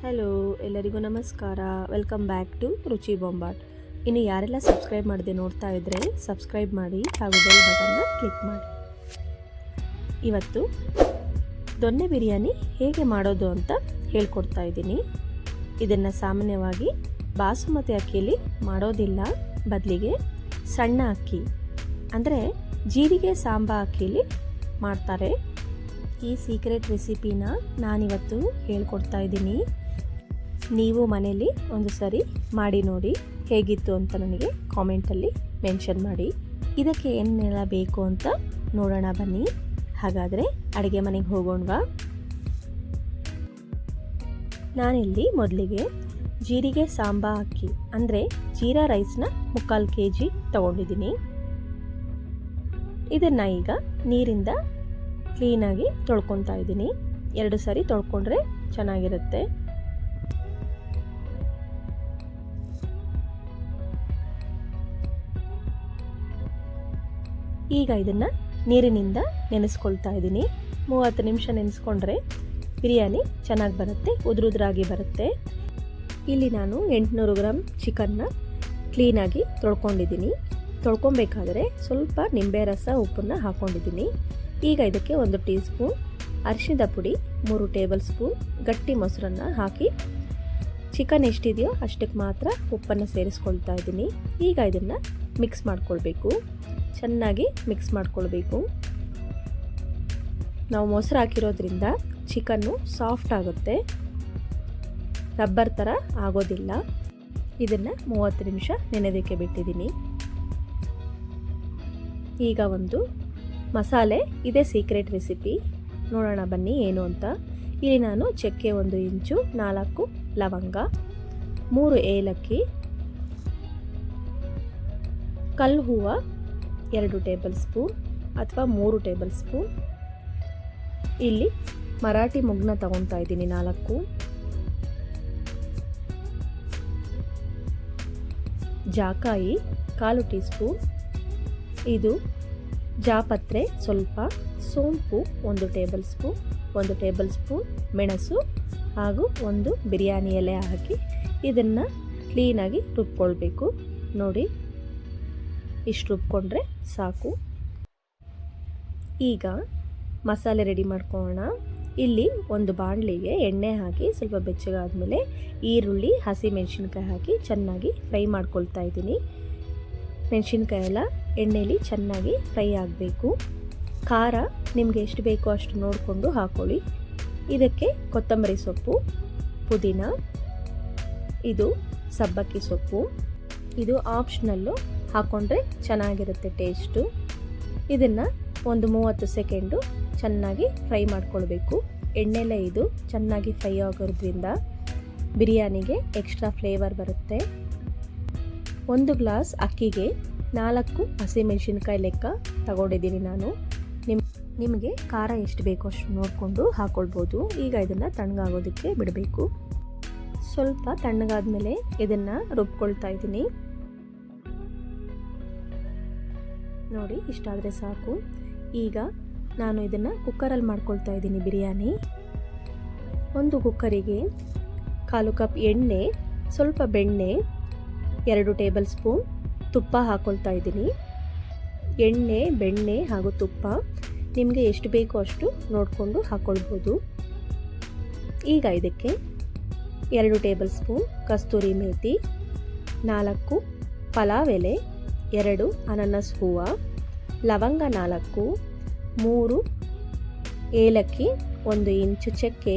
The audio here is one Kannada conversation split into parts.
ಹಲೋ, ಎಲ್ಲರಿಗೂ ನಮಸ್ಕಾರ. ವೆಲ್ಕಮ್ ಬ್ಯಾಕ್ ಟು ರುಚಿ ಬೊಂಬಾಟ್. ಇನ್ನು ಯಾರೆಲ್ಲ ಸಬ್ಸ್ಕ್ರೈಬ್ ಮಾಡದೆ ನೋಡ್ತಾ ಇದ್ದರೆ ಸಬ್ಸ್ಕ್ರೈಬ್ ಮಾಡಿ ಹಾಗೂ ಬೆಲ್ ಬಟನ್ನ ಕ್ಲಿಕ್ ಮಾಡಿ. ಇವತ್ತು ದೊನ್ನೆ ಬಿರಿಯಾನಿ ಹೇಗೆ ಮಾಡೋದು ಅಂತ ಹೇಳ್ಕೊಡ್ತಾ ಇದ್ದೀನಿ. ಇದನ್ನು ಸಾಮಾನ್ಯವಾಗಿ ಬಾಸುಮತಿ ಅಕ್ಕಿಯಲ್ಲಿ ಮಾಡೋದಿಲ್ಲ, ಬದಲಿಗೆ ಸಣ್ಣ ಅಕ್ಕಿ ಅಂದರೆ ಜೀರಿಗೆ ಸಾಂಬಾ ಅಕ್ಕಿಯಲ್ಲಿ ಮಾಡ್ತಾರೆ. ಈ ಸೀಕ್ರೆಟ್ ರೆಸಿಪಿನ ನಾನಿವತ್ತು ಹೇಳ್ಕೊಡ್ತಾ ಇದ್ದೀನಿ. ನೀವು ಮನೆಯಲ್ಲಿ ಒಂದು ಸರಿ ಮಾಡಿ ನೋಡಿ, ಹೇಗಿತ್ತು ಅಂತ ನನಗೆ ಕಾಮೆಂಟಲ್ಲಿ ಮೆನ್ಷನ್ ಮಾಡಿ. ಇದಕ್ಕೆ ಏನೆಲ್ಲ ಬೇಕು ಅಂತ ನೋಡೋಣ ಬನ್ನಿ. ಹಾಗಾದರೆ ಅಡುಗೆ ಮನೆಗೆ ಹೋಗೋಣವಾ? ನಾನಿಲ್ಲಿ ಮೊದಲಿಗೆ ಜೀರಿಗೆ ಸಾಂಬಾ ಅಕ್ಕಿ ಅಂದರೆ ಜೀರಾ ರೈಸ್ನ 3/4 kg ತೊಗೊಂಡಿದ್ದೀನಿ. ಇದನ್ನು ಈಗ ನೀರಿಂದ ಕ್ಲೀನಾಗಿ ತೊಳ್ಕೊತಾ ಇದ್ದೀನಿ. 2 ಸರಿ ತೊಳ್ಕೊಂಡ್ರೆ ಚೆನ್ನಾಗಿರುತ್ತೆ. ಈಗ ಇದನ್ನು ನೀರಿನಿಂದ ನೆನೆಸ್ಕೊಳ್ತಾ ಇದ್ದೀನಿ. 30 ನಿಮಿಷ ನೆನೆಸ್ಕೊಂಡ್ರೆ ಬಿರಿಯಾನಿ ಚೆನ್ನಾಗಿ ಬರುತ್ತೆ, ಉದುರಾಗಿ ಬರುತ್ತೆ. ಇಲ್ಲಿ ನಾನು 800 ಗ್ರಾಮ್ ಚಿಕನ್ನ ಕ್ಲೀನಾಗಿ ತೊಳ್ಕೊಂಡಿದ್ದೀನಿ. ತೊಳ್ಕೊಬೇಕಾದ್ರೆ ಸ್ವಲ್ಪ ನಿಂಬೆ ರಸ, ಉಪ್ಪನ್ನು ಹಾಕ್ಕೊಂಡಿದ್ದೀನಿ. ಈಗ ಇದಕ್ಕೆ 1 ಟೀ ಸ್ಪೂನ್ ಅರಿಶಿಣದ ಪುಡಿ, 3 ಟೇಬಲ್ ಸ್ಪೂನ್ ಗಟ್ಟಿ ಮೊಸರನ್ನು ಹಾಕಿ ಚಿಕನ್ ಎಷ್ಟಿದೆಯೋ ಅಷ್ಟಕ್ಕೆ ಮಾತ್ರ ಉಪ್ಪನ್ನು ಸೇರಿಸ್ಕೊಳ್ತಾ ಇದ್ದೀನಿ. ಈಗ ಇದನ್ನು ಮಿಕ್ಸ್ ಮಾಡ್ಕೊಳ್ಬೇಕು, ಚೆನ್ನಾಗಿ ಮಿಕ್ಸ್ ಮಾಡ್ಕೊಳ್ಬೇಕು. ನಾವು ಮೊಸರು ಹಾಕಿರೋದ್ರಿಂದ ಚಿಕನ್ನು ಸಾಫ್ಟ್ ಆಗುತ್ತೆ, ರಬ್ಬರ್ ಥರ ಆಗೋದಿಲ್ಲ. ಇದನ್ನು 30 ನಿಮಿಷ ನೆನೆಯೋದಕ್ಕೆ ಬಿಟ್ಟಿದ್ದೀನಿ. ಈಗ ಒಂದು ಮಸಾಲೆ ಇದೆ, ಸೀಕ್ರೆಟ್ ರೆಸಿಪಿ. ನೋಡೋಣ ಬನ್ನಿ ಏನು ಅಂತ. ಇಲ್ಲಿ ನಾನು ಚಕ್ಕೆ 1 ಇಂಚು, 4 ಲವಂಗ, 3 ಏಲಕ್ಕಿ, ಕಲ್ಲು ಹೂವು 2 ಟೇಬಲ್ ಸ್ಪೂನ್ ಅಥವಾ 3 ಟೇಬಲ್ ಸ್ಪೂನ್. ಇಲ್ಲಿ ಮರಾಠಿ ಮೊಗ್ಗನ್ನ ತಗೊತಾ ಇದ್ದೀನಿ 4. ಜಾಕಾಯಿ 1/4 ಟೀ ಸ್ಪೂನ್. ಇದು ಜಾಪತ್ರೆ ಸ್ವಲ್ಪ, ಸೋಂಪು 1 ಟೇಬಲ್ ಸ್ಪೂನ್, 1 ಟೇಬಲ್ ಸ್ಪೂನ್ ಮೆಣಸು ಹಾಗೂ 1 ಬಿರಿಯಾನಿ ಎಲೆ ಹಾಕಿ ಇದನ್ನು ಕ್ಲೀನಾಗಿ ರುಬ್ಕೊಳ್ಬೇಕು. ನೋಡಿ, ಇಷ್ಟು ರುಬ್ಕೊಂಡ್ರೆ ಸಾಕು. ಈಗ ಮಸಾಲೆ ರೆಡಿ ಮಾಡ್ಕೊಳ್ಳೋಣ. ಇಲ್ಲಿ ಒಂದು ಬಾಣಲಿಗೆ ಎಣ್ಣೆ ಹಾಕಿ ಸ್ವಲ್ಪ ಬೆಚ್ಚಗಾದ್ಮೇಲೆ ಈರುಳ್ಳಿ, ಹಸಿ ಮೆಣಸಿನ್ಕಾಯಿ ಹಾಕಿ ಚೆನ್ನಾಗಿ ಫ್ರೈ ಮಾಡ್ಕೊಳ್ತಾ ಇದ್ದೀನಿ. ಮೆಣಸಿನ್ಕಾಯಿ ಎಲ್ಲ ಎಣ್ಣೆಯಲ್ಲಿ ಚೆನ್ನಾಗಿ ಫ್ರೈ ಆಗಬೇಕು. ಖಾರ ನಿಮಗೆ ಎಷ್ಟು ಬೇಕೋ ಅಷ್ಟು ನೋಡಿಕೊಂಡು ಹಾಕ್ಕೊಳ್ಳಿ. ಇದಕ್ಕೆ ಕೊತ್ತಂಬರಿ ಸೊಪ್ಪು, ಪುದೀನ, ಇದು ಸಬ್ಬಕ್ಕಿ ಸೊಪ್ಪು. ಇದು ಆಪ್ಷನಲ್ಲು, ಹಾಕ್ಕೊಂಡ್ರೆ ಚೆನ್ನಾಗಿರುತ್ತೆ ಟೇಸ್ಟು. ಇದನ್ನು ಒಂದು 30 ಸೆಕೆಂಡು ಚೆನ್ನಾಗಿ ಫ್ರೈ ಮಾಡ್ಕೊಳ್ಬೇಕು. ಎಣ್ಣೆಲೆ ಇದು ಚೆನ್ನಾಗಿ ಫ್ರೈ ಆಗೋದ್ರಿಂದ ಬಿರಿಯಾನಿಗೆ ಎಕ್ಸ್ಟ್ರಾ ಫ್ಲೇವರ್ ಬರುತ್ತೆ. 1 ಗ್ಲಾಸ್ ಅಕ್ಕಿಗೆ 4 ಹಸಿಮೆಣಸಿನ್ಕಾಯಿ ಲೆಕ್ಕ ತಗೊಂಡಿದ್ದೀನಿ ನಾನು. ನಿಮಗೆ ಖಾರ ಎಷ್ಟು ಬೇಕೋ ಅಷ್ಟು ನೋಡಿಕೊಂಡು ಹಾಕ್ಕೊಳ್ಬೋದು. ಈಗ ಇದನ್ನು ತಣ್ಣಗಾಗೋದಕ್ಕೆ ಬಿಡಬೇಕು. ಸ್ವಲ್ಪ ತಣ್ಣಗಾದ್ಮೇಲೆ ಇದನ್ನು ರುಬ್ಕೊಳ್ತಾ ಇದ್ದೀನಿ. ನೋಡಿ, ಇಷ್ಟಾದರೆ ಸಾಕು. ಈಗ ನಾನು ಇದನ್ನು ಕುಕ್ಕರಲ್ಲಿ ಮಾಡ್ಕೊಳ್ತಾ ಇದ್ದೀನಿ ಬಿರಿಯಾನಿ. ಒಂದು ಕುಕ್ಕರಿಗೆ 1/4 ಕಪ್ ಎಣ್ಣೆ, ಸ್ವಲ್ಪ ಬೆಣ್ಣೆ, 2 ಟೇಬಲ್ ಸ್ಪೂನ್ ತುಪ್ಪ ಹಾಕ್ಕೊಳ್ತಾ ಇದ್ದೀನಿ. ಎಣ್ಣೆ, ಬೆಣ್ಣೆ ಹಾಗೂ ತುಪ್ಪ ನಿಮಗೆ ಎಷ್ಟು ಬೇಕೋ ಅಷ್ಟು ನೋಡಿಕೊಂಡು ಹಾಕ್ಕೊಳ್ಬೋದು. ಈಗ ಇದಕ್ಕೆ 2 ಟೇಬಲ್ ಸ್ಪೂನ್ ಕಸ್ತೂರಿ ಮೇಥಿ, 4 ಪಲಾವ್ ಎಲೆ, 2 ಅನಾನಸ್ ಹೂವು, ಲವಂಗ 4, 3 ಏಲಕ್ಕಿ, 1 ಇಂಚು ಚಕ್ಕೆ,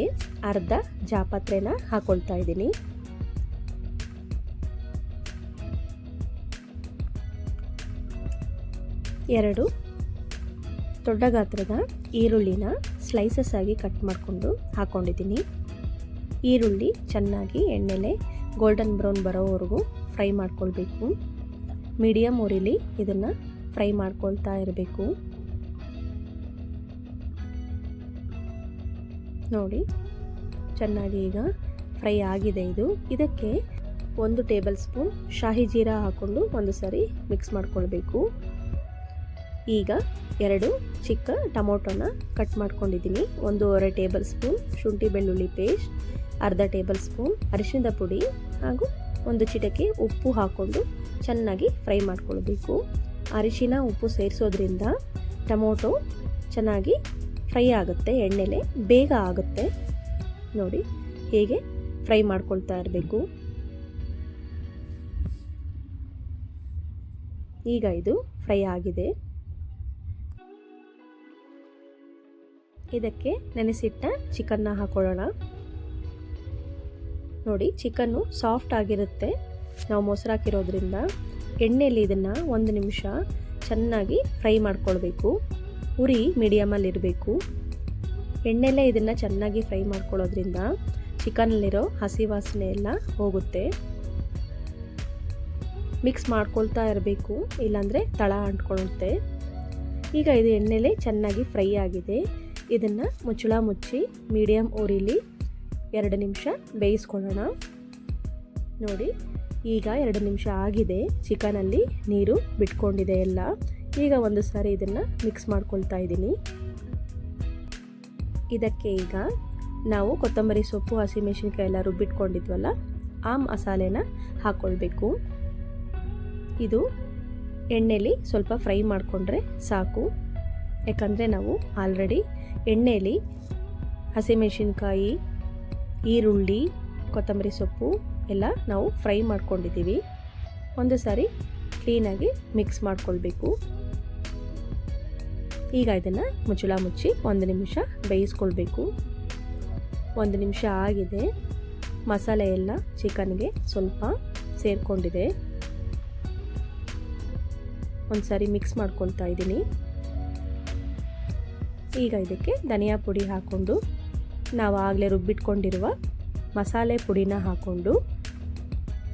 ಅರ್ಧ ಜಾಪತ್ರೆನ ಹಾಕ್ಕೊಳ್ತಾ ಇದ್ದೀನಿ. ಎರಡು ದೊಡ್ಡ ಗಾತ್ರದ ಈರುಳ್ಳಿನ ಸ್ಲೈಸಸ್ ಆಗಿ ಕಟ್ ಮಾಡಿಕೊಂಡು ಹಾಕ್ಕೊಂಡಿದ್ದೀನಿ. ಈರುಳ್ಳಿ ಚೆನ್ನಾಗಿ ಎಣ್ಣೆಲೆ ಗೋಲ್ಡನ್ ಬ್ರೌನ್ ಬರೋವರೆಗೂ ಫ್ರೈ ಮಾಡ್ಕೊಳ್ಬೇಕು. ಮೀಡಿಯಮ್ ಉರಿಲಿ ಇದನ್ನು ಫ್ರೈ ಮಾಡ್ಕೊಳ್ತಾ ಇರಬೇಕು. ನೋಡಿ, ಚೆನ್ನಾಗಿ ಈಗ ಫ್ರೈ ಆಗಿದೆ ಇದು. ಇದಕ್ಕೆ 1 ಟೇಬಲ್ ಸ್ಪೂನ್ ಶಾಹಿ ಜೀರಾ ಹಾಕ್ಕೊಂಡು ಒಂದು ಸಾರಿ ಮಿಕ್ಸ್ ಮಾಡ್ಕೊಳ್ಬೇಕು. ಈಗ 2 ಚಿಕ್ಕ ಟೊಮೊಟೊನ ಕಟ್ ಮಾಡ್ಕೊಂಡಿದ್ದೀನಿ. 1.5 ಟೇಬಲ್ ಸ್ಪೂನ್ ಶುಂಠಿ ಬೆಳ್ಳುಳ್ಳಿ ಪೇಸ್ಟ್, ಅರ್ಧ ಟೇಬಲ್ ಸ್ಪೂನ್ ಅರಿಶಿಣದ ಪುಡಿ ಹಾಗೂ 1 ಚಿಟಿಕೆ ಉಪ್ಪು ಹಾಕ್ಕೊಂಡು ಚೆನ್ನಾಗಿ ಫ್ರೈ ಮಾಡ್ಕೊಳ್ಬೇಕು. ಅರಿಶಿನ ಉಪ್ಪು ಸೇರಿಸೋದ್ರಿಂದ ಟೊಮೊಟೊ ಚೆನ್ನಾಗಿ ಫ್ರೈ ಆಗುತ್ತೆ, ಎಣ್ಣೆಲೆ ಬೇಗ ಆಗುತ್ತೆ. ನೋಡಿ ಹೇಗೆ ಫ್ರೈ ಮಾಡ್ಕೊಳ್ತಾ ಇರಬೇಕು. ಈಗ ಇದು ಫ್ರೈ ಆಗಿದೆ. ಇದಕ್ಕೆ ನೆನೆಸಿಟ್ಟ ಚಿಕನ್ನ ಹಾಕೊಳ್ಳೋಣ. ನೋಡಿ ಚಿಕನ್ನು ಸಾಫ್ಟ್ ಆಗಿರುತ್ತೆ, ನಾವು ಮೊಸರು ಹಾಕಿರೋದ್ರಿಂದ. ಎಣ್ಣೆಯಲ್ಲಿ ಇದನ್ನು 1 ನಿಮಿಷ ಚೆನ್ನಾಗಿ ಫ್ರೈ ಮಾಡ್ಕೊಳ್ಬೇಕು. ಉರಿ ಮೀಡಿಯಮಲ್ಲಿ ಇರಬೇಕು. ಎಣ್ಣೆಲೇ ಇದನ್ನು ಚೆನ್ನಾಗಿ ಫ್ರೈ ಮಾಡ್ಕೊಳ್ಳೋದ್ರಿಂದ ಚಿಕನಲ್ಲಿರೋ ಹಸಿ ವಾಸನೆ ಎಲ್ಲ ಹೋಗುತ್ತೆ. ಮಿಕ್ಸ್ ಮಾಡ್ಕೊಳ್ತಾ ಇರಬೇಕು, ಇಲ್ಲಾಂದರೆ ತಳ ಅಂಟ್ಕೊಳ್ಳುತ್ತೆ. ಈಗ ಇದು ಎಣ್ಣೆಲೇ ಚೆನ್ನಾಗಿ ಫ್ರೈ ಆಗಿದೆ. ಇದನ್ನು ಮುಚ್ಚಳ ಮುಚ್ಚಿ ಮೀಡಿಯಮ್ ಉರಿಲಿ 2 ನಿಮಿಷ ಬೇಯಿಸ್ಕೊಳ್ಳೋಣ. ನೋಡಿ ಈಗ 2 ನಿಮಿಷ ಆಗಿದೆ. ಚಿಕನಲ್ಲಿ ನೀರು ಬಿಟ್ಕೊಂಡಿದೆ ಎಲ್ಲ. ಈಗ ಒಂದು ಸಾರಿ ಇದನ್ನು ಮಿಕ್ಸ್ ಮಾಡ್ಕೊಳ್ತಾ ಇದ್ದೀನಿ. ಇದಕ್ಕೆ ಈಗ ನಾವು ಕೊತ್ತಂಬರಿ ಸೊಪ್ಪು, ಹಸಿಮೆಣಸಿನ್ಕಾಯಿ ಎಲ್ಲ ರುಬ್ಬಿಟ್ಕೊಂಡಿದ್ವಲ್ಲ, ಆ ಮಸಾಲೆನ ಹಾಕ್ಕೊಳ್ಬೇಕು. ಇದು ಎಣ್ಣೆಲಿ ಸ್ವಲ್ಪ ಫ್ರೈ ಮಾಡಿಕೊಂಡ್ರೆ ಸಾಕು. ಯಾಕಂದರೆ ನಾವು ಆಲ್ರೆಡಿ ಎಣ್ಣೆಲಿ ಹಸಿಮೆಣಸಿನ್ಕಾಯಿ, ಈರುಳ್ಳಿ, ಕೊತ್ತಂಬರಿ ಸೊಪ್ಪು ಎಲ್ಲ ನಾವು ಫ್ರೈ ಮಾಡ್ಕೊಂಡಿದ್ದೀವಿ. ಒಂದು ಸಾರಿ ಕ್ಲೀನಾಗಿ ಮಿಕ್ಸ್ ಮಾಡ್ಕೊಳ್ಬೇಕು. ಈಗ ಇದನ್ನು ಮುಚ್ಚಳ ಮುಚ್ಚಿ 1 ನಿಮಿಷ ಬೇಯಿಸ್ಕೊಳ್ಬೇಕು. 1 ನಿಮಿಷ ಆಗಿದೆ. ಮಸಾಲೆ ಎಲ್ಲ ಚಿಕನ್ಗೆ ಸ್ವಲ್ಪ ಸೇರಿಕೊಂಡಿದೆ. ಒಂದು ಸಾರಿ ಮಿಕ್ಸ್ ಮಾಡ್ಕೊಳ್ತಾ ಇದ್ದೀನಿ. ಈಗ ಇದಕ್ಕೆ ಧನಿಯಾ ಪುಡಿ ಹಾಕ್ಕೊಂಡು ನಾವು ಆಗಲೇ ರುಬ್ಬಿಟ್ಕೊಂಡಿರುವ ಮಸಾಲೆ ಪುಡಿನ ಹಾಕ್ಕೊಂಡು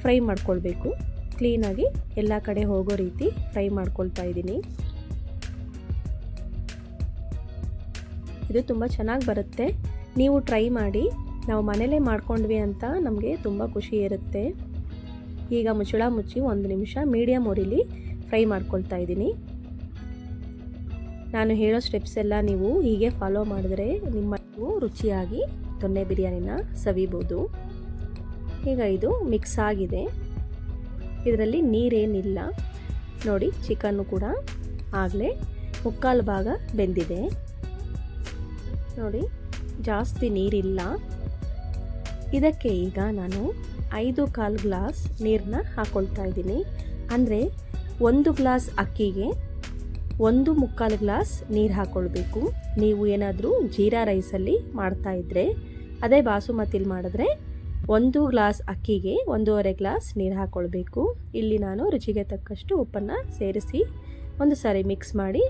ಫ್ರೈ ಮಾಡ್ಕೊಳ್ಬೇಕು. ಕ್ಲೀನಾಗಿ ಎಲ್ಲ ಕಡೆ ಹೋಗೋ ರೀತಿ ಫ್ರೈ ಮಾಡ್ಕೊಳ್ತಾ ಇದ್ದೀನಿ. ಇದು ತುಂಬ ಚೆನ್ನಾಗಿ ಬರುತ್ತೆ, ನೀವು ಟ್ರೈ ಮಾಡಿ. ನಾವು ಮನೇಲೇ ಮಾಡ್ಕೊಂಡ್ವಿ ಅಂತ ನಮಗೆ ತುಂಬ ಖುಷಿ ಇರುತ್ತೆ. ಈಗ ಮುಚ್ಚಳ ಮುಚ್ಚಿ 1 ನಿಮಿಷ ಮೀಡಿಯಮ್ ಉರಿಲಿ ಫ್ರೈ ಮಾಡ್ಕೊಳ್ತಾ ಇದ್ದೀನಿ. ನಾನು ಹೇಳೋ ಸ್ಟೆಪ್ಸ್ ಎಲ್ಲ ನೀವು ಹೀಗೆ ಫಾಲೋ ಮಾಡಿದ್ರೆ ನಿಮ್ಮ ರುಚಿಯಾಗಿ ದೊನ್ನೆ ಬಿರಿಯಾನಿನ ಸವಿಬೋದು. ಈಗ ಇದು ಮಿಕ್ಸ್ ಆಗಿದೆ, ಇದರಲ್ಲಿ ನೀರೇನಿಲ್ಲ. ನೋಡಿ ಚಿಕನ್ನು ಕೂಡ ಆಗಲೇ 3/4 ಭಾಗ ಬೆಂದಿದೆ. ನೋಡಿ ಜಾಸ್ತಿ ನೀರಿಲ್ಲ. ಇದಕ್ಕೆ ಈಗ ನಾನು 5/4 ಗ್ಲಾಸ್ ನೀರನ್ನ ಹಾಕ್ಕೊಳ್ತಾ ಇದ್ದೀನಿ. ಅಂದರೆ 1 ಗ್ಲಾಸ್ ಅಕ್ಕಿಗೆ 1/4 ಗ್ಲಾಸ್ ನೀರು ಹಾಕ್ಕೊಳ್ಬೇಕು. ನೀವು ಏನಾದರೂ ಜೀರಾ ರೈಸಲ್ಲಿ ಮಾಡ್ತಾಯಿದ್ರೆ, ಅದೇ ಬಾಸುಮತಿಲಿ ಮಾಡಿದ್ರೆ 1 ಗ್ಲಾಸ್ ಅಕ್ಕಿಗೆ 1.5 ಗ್ಲಾಸ್ ನೀರು ಹಾಕ್ಕೊಳ್ಬೇಕು. ಇಲ್ಲಿ ನಾನು ರುಚಿಗೆ ತಕ್ಕಷ್ಟು ಉಪ್ಪನ್ನು ಸೇರಿಸಿ ಒಂದು ಸಾರಿ ಮಿಕ್ಸ್ ಮಾಡಿ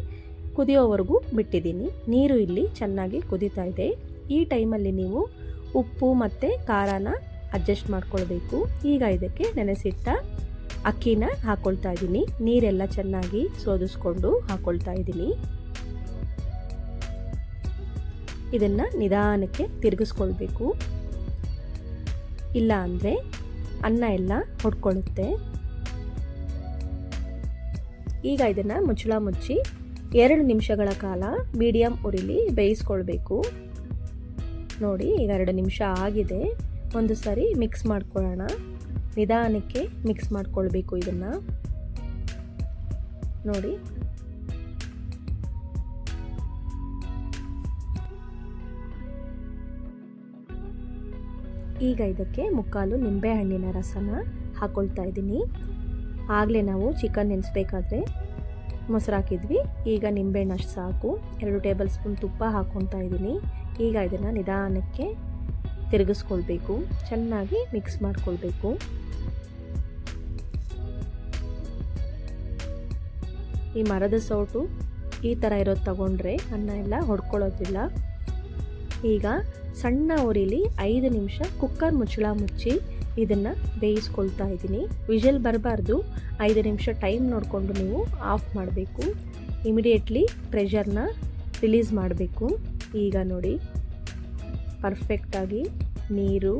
ಕುದಿಯೋವರೆಗೂ ಬಿಟ್ಟಿದ್ದೀನಿ. ನೀರು ಇಲ್ಲಿ ಚೆನ್ನಾಗಿ ಕುದೀತಾ ಇದೆ. ಈ ಟೈಮಲ್ಲಿ ನೀವು ಉಪ್ಪು ಮತ್ತು ಖಾರನ ಅಡ್ಜಸ್ಟ್ ಮಾಡ್ಕೊಳ್ಬೇಕು. ಈಗ ಇದಕ್ಕೆ ನೆನೆಸಿಟ್ಟ ಅಕ್ಕಿನ ಹಾಕ್ಕೊಳ್ತಾ ಇದ್ದೀನಿ. ನೀರೆಲ್ಲ ಚೆನ್ನಾಗಿ ಸೋದಿಸ್ಕೊಂಡು ಹಾಕ್ಕೊಳ್ತಾ ಇದ್ದೀನಿ. ಇದನ್ನು ನಿಧಾನಕ್ಕೆ ತಿರುಗಿಸ್ಕೊಳ್ಬೇಕು, ಇಲ್ಲ ಅಂದರೆ ಅನ್ನ ಎಲ್ಲ ಹೊಡ್ಕೊಳ್ಳುತ್ತೆ. ಈಗ ಇದನ್ನು ಮುಚ್ಚಳ ಮುಚ್ಚಿ 2 ನಿಮಿಷಗಳ ಕಾಲ ಮೀಡಿಯಮ್ ಉರಿಲಿ ಬೇಯಿಸ್ಕೊಳ್ಬೇಕು. ನೋಡಿ ಈಗ 2 ನಿಮಿಷ ಆಗಿದೆ. ಒಂದು ಸಾರಿ ಮಿಕ್ಸ್ ಮಾಡ್ಕೊಳ್ಳೋಣ. ನಿಧಾನಕ್ಕೆ ಮಿಕ್ಸ್ ಮಾಡ್ಕೊಳ್ಬೇಕು ಇದನ್ನು. ನೋಡಿ ಈಗ ಇದಕ್ಕೆ 3/4 ನಿಂಬೆಹಣ್ಣಿನ ರಸನ ಹಾಕ್ಕೊಳ್ತಾ ಇದ್ದೀನಿ. ಆಗಲೇ ನಾವು ಚಿಕನ್ ನೆನೆಸ್ಬೇಕಾದ್ರೆ ಮೊಸರು ಹಾಕಿದ್ವಿ. ಈಗ ನಿಂಬೆಹಣ್ಣು ಅಷ್ಟು ಸಾಕು. 2 ಟೇಬಲ್ ಸ್ಪೂನ್ ತುಪ್ಪ ಹಾಕ್ಕೊಳ್ತಾ ಇದ್ದೀನಿ. ಈಗ ಇದನ್ನು ನಿಧಾನಕ್ಕೆ ತಿರುಗಿಸ್ಕೊಳ್ಬೇಕು, ಚೆನ್ನಾಗಿ ಮಿಕ್ಸ್ ಮಾಡ್ಕೊಳ್ಬೇಕು. ಈ ಮರದ ಸೌಟು ಈ ಥರ ಇರೋದು ತಗೊಂಡ್ರೆ ಅನ್ನ ಎಲ್ಲ ಹೊಡ್ಕೊಳ್ಳೋದಿಲ್ಲ. ಈಗ ಸಣ್ಣ ಉರಿಲಿ 5 ನಿಮಿಷ ಕುಕ್ಕರ್ ಮುಚ್ಚಳ ಮುಚ್ಚಿ ಇದನ್ನು ಬೇಯಿಸ್ಕೊಳ್ತಾ ಇದ್ದೀನಿ. ವಿಷಲ್ ಬರಬಾರ್ದು. 5 ನಿಮಿಷ ಟೈಮ್ ನೋಡಿಕೊಂಡು ನೀವು ಆಫ್ ಮಾಡಬೇಕು. ಇಮಿಡಿಯೇಟ್ಲಿ ಪ್ರೆಷರ್ನ ರಿಲೀಸ್ ಮಾಡಬೇಕು. ಈಗ ನೋಡಿ ಪರ್ಫೆಕ್ಟಾಗಿ ನೀರು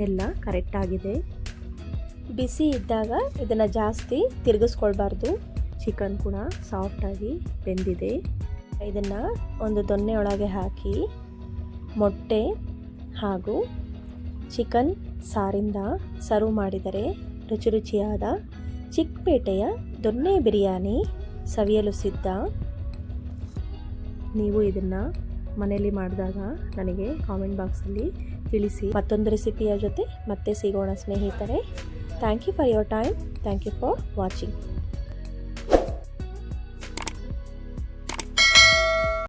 ಎಲ್ಲ ಕರೆಕ್ಟಾಗಿದೆ. ಬಿಸಿ ಇದ್ದಾಗ ಇದನ್ನು ಜಾಸ್ತಿ ತಿರುಗಿಸ್ಕೊಳ್ಬಾರ್ದು. ಚಿಕನ್ ಕೂಡ ಸಾಫ್ಟಾಗಿ ಬೆಂದಿದೆ. ಇದನ್ನು ಒಂದು ದೊನ್ನೆ ಒಳಗೆ ಹಾಕಿ ಮೊಟ್ಟೆ ಹಾಗೂ ಚಿಕನ್ ಸಾರಿಂದ ಸರ್ವ್ ಮಾಡಿದರೆ ರುಚಿ ರುಚಿಯಾದ ಚಿಕ್ಕಪೇಟೆಯ ದೊನ್ನೆ ಬಿರಿಯಾನಿ ಸವಿಯಲು ಸಿದ್ಧ. ನೀವು ಇದನ್ನು ಮನೆಯಲ್ಲಿ ಮಾಡಿದಾಗ ನನಗೆ ಕಾಮೆಂಟ್ ಬಾಕ್ಸಲ್ಲಿ ತಿಳಿಸಿ. ಮತ್ತೊಂದು ರೆಸಿಪಿಯ ಜೊತೆ ಮತ್ತೆ ಸಿಗೋಣ ಸ್ನೇಹಿತರೆ. Thank you for your time. Thank you for watching.